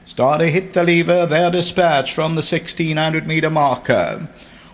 Starter hit the lever, they're dispatched from the 1600-metre marker.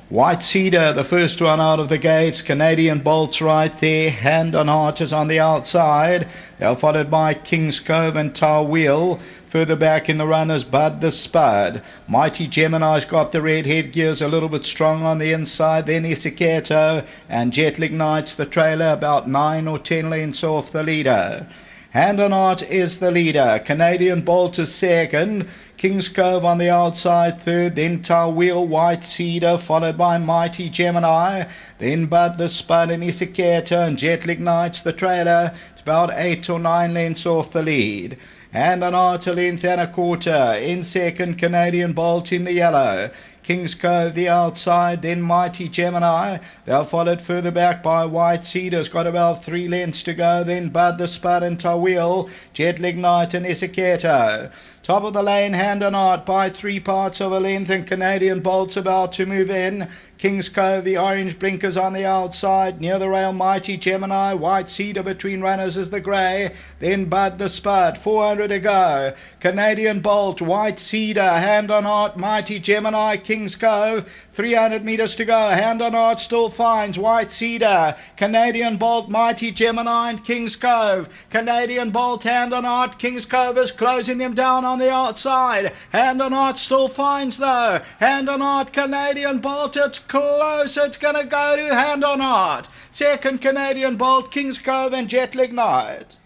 White Cedar, the first one out of the gates. Canadian Bolt's right there. Hand on Heart is on the outside. They're followed by King's Cove and Tar Wheel. Further back in the runners, Bud the Spud. Mighty Gemini's got the red headgears a little bit strong on the inside. Then Isiketo and Jetlag Knights the trailer, about 9 or 10 lengths off the leader. Hand on Heart is the leader. Canadian Bolt is second. King's Cove on the outside third. Then Tar Wheel, White Cedar, followed by Mighty Gemini. Then Bud the Spud and Isiketo and Jetlag Knights the trailer. It's about 8 or 9 lengths off the lead. Hand on Heart, a length and a quarter. In second, Canadian Bolt in the yellow. King's Cove the outside, then Mighty Gemini. They're followed further back by White Cedar's got about 3 lengths to go. Then Bud the Spud and Tar Wheel, Jetlag Knight and Isiketo. Top of the lane, Hand on Heart by 3 parts of a length, and Canadian Bolt's about to move in. King's Cove, the orange blinkers on the outside. Near the rail, Mighty Gemini. White Cedar between runners is the grey. Then Bud the Spud. 400 to go. Canadian Bolt, White Cedar, Hand on Heart, Mighty Gemini, King's Cove. 300 metres to go. Hand on Heart still finds White Cedar. Canadian Bolt, Mighty Gemini and King's Cove. Canadian Bolt, Hand on Heart, King's Cove is closing them down on the outside. Hand on Heart still finds though. Hand on Heart, Canadian Bolt, it's close. It's going to go to Hand on Heart. Second, Canadian Bolt, King's Cove and Jetlag Knight.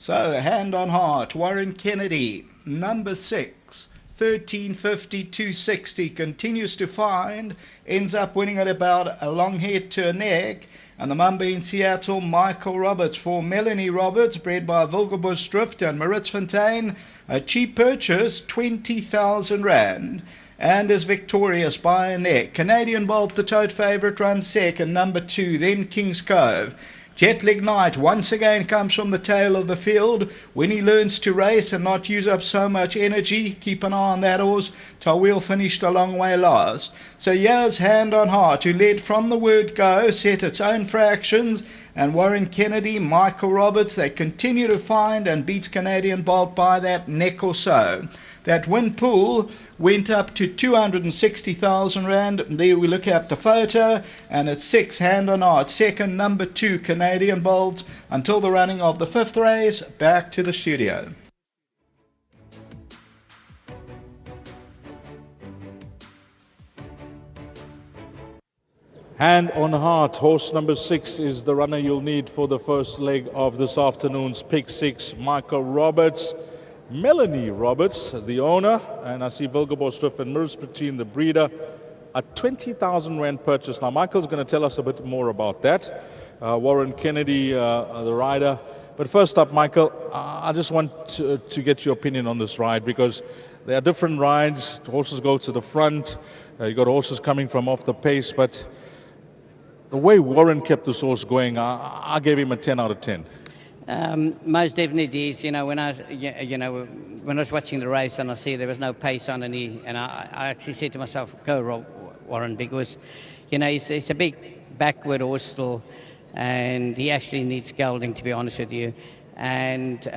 So, Hand on Heart, Warren Kennedy, number 6, 1350, 260, continues to find, ends up winning at about a long head to a neck. And the Mamba in Seattle, Michael Roberts for Melanie Roberts, bred by Vilgebush Drift and Maritz Fontaine, a cheap purchase, 20,000 Rand. And is victorious by a neck. Canadian Bolt, the tote favourite, runs second, number 2, then King's Cove. Jetlag Knight once again comes from the tail of the field. When he learns to race and not use up so much energy, keep an eye on that horse. Tar Wheel finished a long way last. So here's Hand on Heart, who led from the word go, set its own fractions, and Warren Kennedy, Michael Roberts, they continue to find and beats Canadian Bolt by that neck or so. That win pool went up to 260,000 Rand. There we look at the photo, and it's 6 Hand on Heart, second, number 2 Canadian Bolt, until the running of the 5th race. Back to the studio. Hand on Heart, horse number 6 is the runner you'll need for the first leg of this afternoon's Pick 6. Michael Roberts, Melanie Roberts, the owner, and I see Vilgebush Drift and Maritz Fontaine, the breeder, a 20,000 Rand purchase. Now, Michael's going to tell us a bit more about that. Warren Kennedy, the rider. But first up, Michael, I just want to get your opinion on this ride, because there are different rides. Horses go to the front. You got horses coming from off the pace, but the way Warren kept this horse going, I gave him a 10 out of 10. Most definitely is. When I was watching the race and I see there was no pace on, and I actually said to myself, go Warren, because he's a big backward horse still, and he actually needs gelding, to be honest with you. And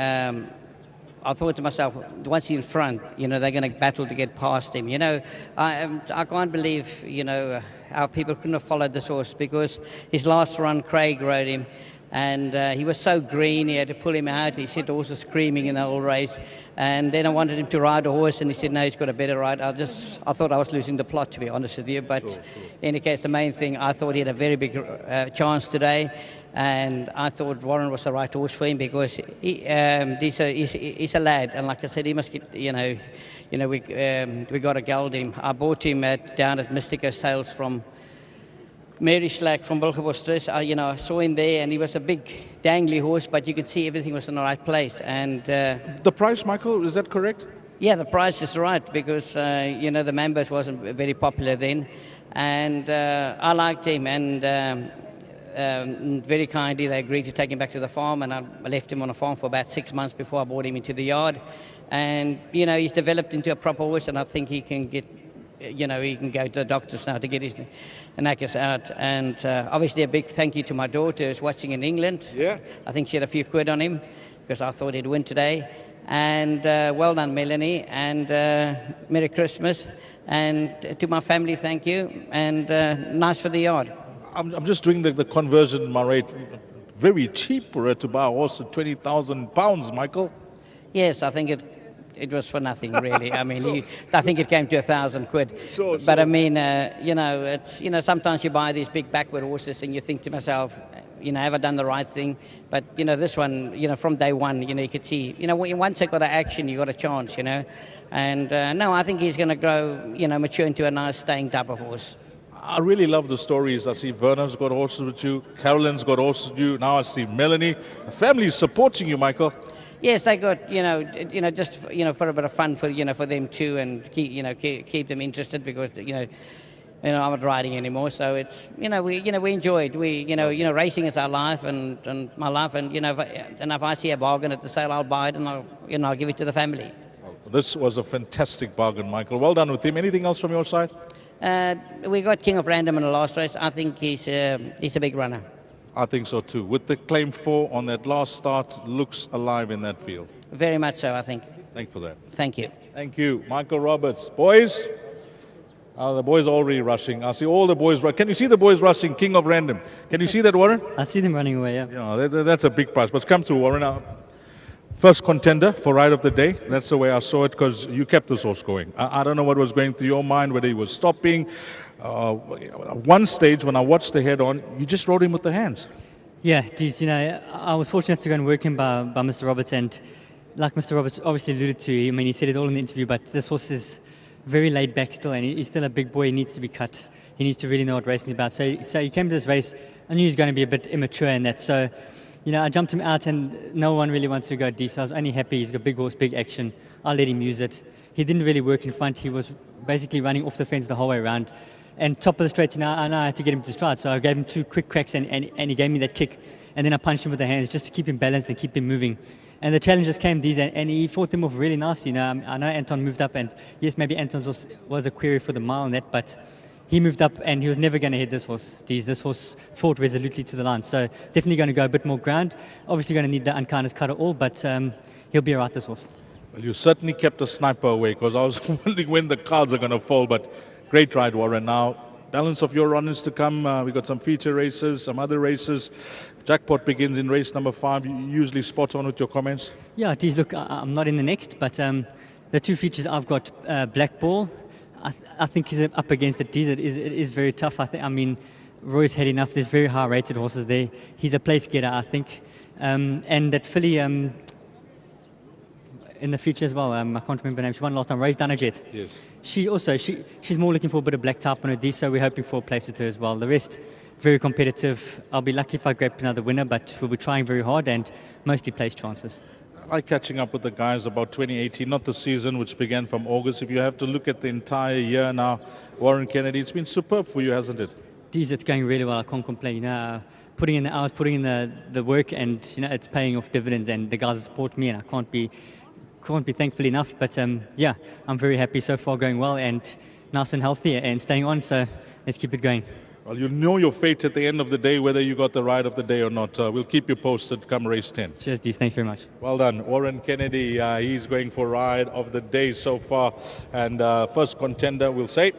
I thought to myself, once he's in front, they're going to battle to get past him. I can't believe how people couldn't have followed this horse, because his last run, Craig rode him. And he was so green, he had to pull him out. He said the horse was screaming in the whole race. And then I wanted him to ride a horse, and he said, no, he's got a better ride. I thought I was losing the plot, to be honest with you. But sure. In any case, the main thing, I thought he had a very big chance today. And I thought Warren was the right horse for him, because he's a lad. And like I said, he must get, we got to geld him. I bought him down at Mystico Sales from Mary Slack from Vilgebush Drift. I saw him there, and he was a big dangly horse, but you could see everything was in the right place. And the price, Michael, is that correct? Yeah, the price is right, because the Mambas wasn't very popular then, and I liked him, and very kindly they agreed to take him back to the farm, and I left him on a farm for about 6 months before I brought him into the yard. And he's developed into a proper horse, and I think he can get he can go to the doctors now to get his knackers out. And obviously a big thank you to my daughter who's watching in England. Yeah. I think she had a few quid on him because I thought he'd win today. And well done, Melanie, and Merry Christmas. And to my family, thank you, and nice for the yard. I'm just doing the conversion, my rate. Very cheap for her to buy a horse at £20,000, Michael. Yes, I think it was for nothing, really. I mean, I think it came to 1,000 quid. Sure. But I mean, it's sometimes you buy these big backward horses and you think to myself, have I done the right thing? But this one, from day one, you could see, once they got an action, you got a chance, And no, I think he's going to grow, mature into a nice staying type of horse. I really love the stories. I see Verna's got horses with you, Carolyn's got horses with you. Now I see Melanie. The family is supporting you, Michael. Yes, they got just for a bit of fun for them too, and keep them interested because I'm not riding anymore. So it's we enjoyed racing is our life and my life, and if I see a bargain at the sale, I'll buy it and I'll give it to the family. This was a fantastic bargain, Michael. Well done with him. Anything else from your side? We got King of Random in the last race. I think he's a big runner. I think so too. With the claim 4 on that last start, looks alive in that field. Very much so, I think. Thank you for that. Thank you. Thank you, Michael Roberts. Boys, the boys are already rushing. I see all the boys. Can you see the boys rushing? King of Random. Can you see that, Warren? I see them running away, yeah. Yeah, that's a big prize. But come through, Warren. First contender for ride of the day. That's the way I saw it because you kept this horse going. I don't know what was going through your mind, whether he was stopping. One stage when I watched the head on, you just rode him with the hands. Yeah, geez, I was fortunate to go and work him by Mr. Roberts, and like Mr. Roberts obviously alluded to, I mean, he said it all in the interview, but this horse is very laid back still, and he's still a big boy. He needs to be cut. He needs to really know what racing is about. So he came to this race, I knew he was going to be a bit immature in that. So, I jumped him out, and no one really wants to go D. So I was only happy. He's got big horse, big action. I'll let him use it. He didn't really work in front. He was basically running off the fence the whole way around. And top of the straight, I had to get him to stride. So I gave him 2 quick cracks, and he gave me that kick. And then I punched him with the hands just to keep him balanced and keep him moving. And the challenges came these, and he fought them off really nicely. I know Anton moved up, and yes, maybe Anton's was a query for the mile and that, but he moved up, and he was never going to hit this horse. This horse fought resolutely to the line. So definitely going to go a bit more ground. Obviously going to need the unkindness cutter all, but he'll be all right, this horse. Well, you certainly kept a sniper away because I was wondering when the cards are going to fall, but great ride, Warren. Now, balance of your runners to come. We got some feature races, some other races. Jackpot begins in race number 5. You usually spot on with your comments. Yeah, geez, look, I'm not in the next, but the 2 features I've got, Black Ball. I think he's up against it. It is very tough. I mean, Roy's had enough. There's very high-rated horses there. He's a place getter, I think. And that filly in the future as well. I can't remember her name. She won last time. Rose Dunajet. Yes. She's more looking for a bit of black type on her D, so we're hoping for a place with her as well. The rest, very competitive. I'll be lucky if I grab another winner, but we'll be trying very hard and mostly place chances. I like catching up with the guys about 2018, not the season, which began from August. If you have to look at the entire year now, Warren Kennedy, it's been superb for you, hasn't it? Geez, it's going really well. I can't complain. Putting in the hours, putting in the work, and it's paying off dividends. And the guys support me, and I can't be thankful enough. But yeah, I'm very happy so far, going well and nice and healthy and staying on. So let's keep it going. Well, you'll know your fate at the end of the day, whether you got the ride of the day or not. We'll keep you posted come race 10. Cheers, Dees. Thanks very much. Well done. Warren Kennedy, he's going for ride of the day so far. And first contender, we'll say,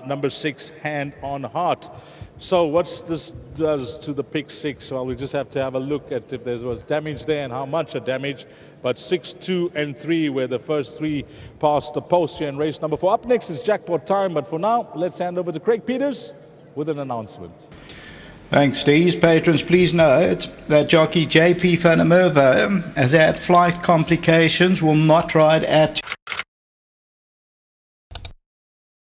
number 6, Hand on Heart. So what's this does to the pick 6? Well, we just have to have a look at if there was damage there and how much a damage. But 6, 2, and 3 were the first 3 past the post here in race number 4. Up next is jackpot time. But for now, let's hand over to Craig Peters with an announcement. Thanks, Steve. Patrons, please note that jockey JP van der Merwe has had flight complications, will not ride at